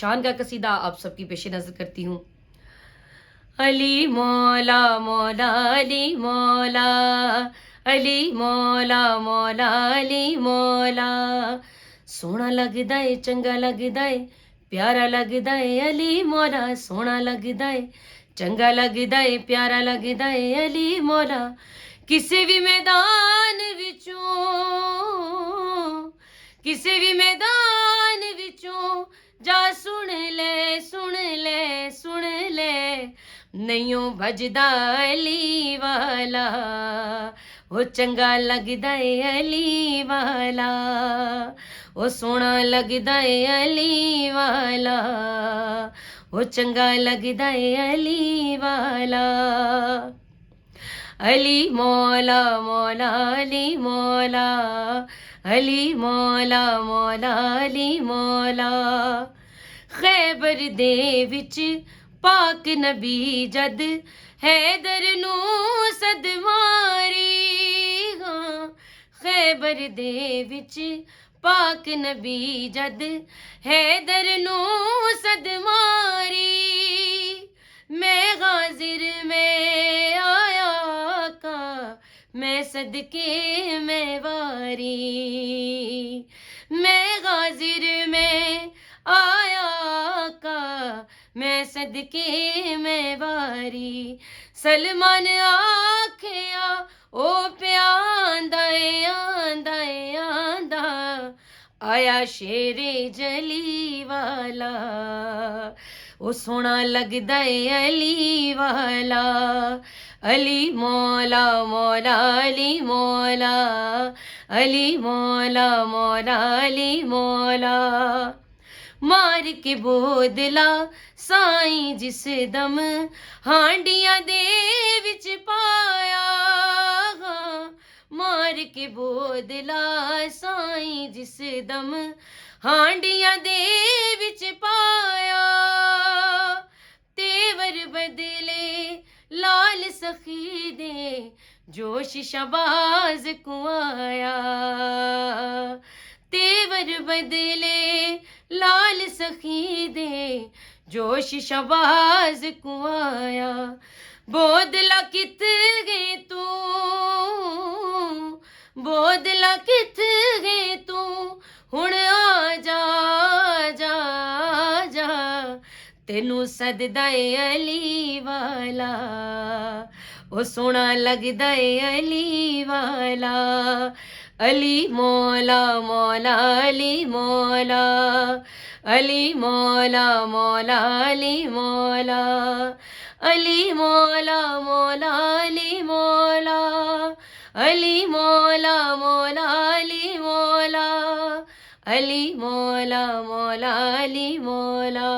शान का कसीदा आप सबकी पेश नजर करती हूँ। अली मौला मौला अली मौला, अली मौला मौला अली मौला, सोहना लगदा है चंगा लगदा है प्यारा लगदा है अली मौला, सोहना लगदा है चंगा लगदा है प्यारा लगदा है अली मौला। किसी भी मैदान विचों, किसी भी मैदान विचों जा सुन ले सुन ले सुन ले, नैयों भजदा अली वाला, वो चंगा लगदा है अली वाला, वो सोहना लगदा है अली वाला, वो चंगा लगदा है अली वाला। अली मौला मौला अली मौला, अली मौला मौला अली मौला। खैबर दे विच पाक नबी जद हैदर नू सद मारी, हाँ खैबर दे विच पाक नबी जद हैदर नू सद मारी, मैं गाजिर में आया का मैं सदके में वारी, मैं गाजिर में आया का मैं सदके में वारी। सलमान आखिया ओ प्यांदा आंदा आंदा, आया शेरे जली वाला, ओ सोहना लगदा है अली वाला। अली मौला मौला अली मौला, अली मौला मौला अली मौला। मार के बोदला साईं जिस दम हांडियां दे विच पाया, मार के बोदला साईं जिस दम हांडियां दे विच पाया, तेवर बदले लाल सखी दे जोश शबाज कुआया, तेवर बदले लाल सखी दे जोश शबाज कुआया। बोदला कित गए तू, बोदला कित गए तू, हुण आ जा जा जा, तेनू सददा है अली वाला, ओ सोहना लगदा है अली वाला। अली मौला मौला अली मौला, अली मौला मौला अली मौला, अली मौला मौला अली मौला, अली मौला मौला अली मौला, अली मौला मौला अली मौला।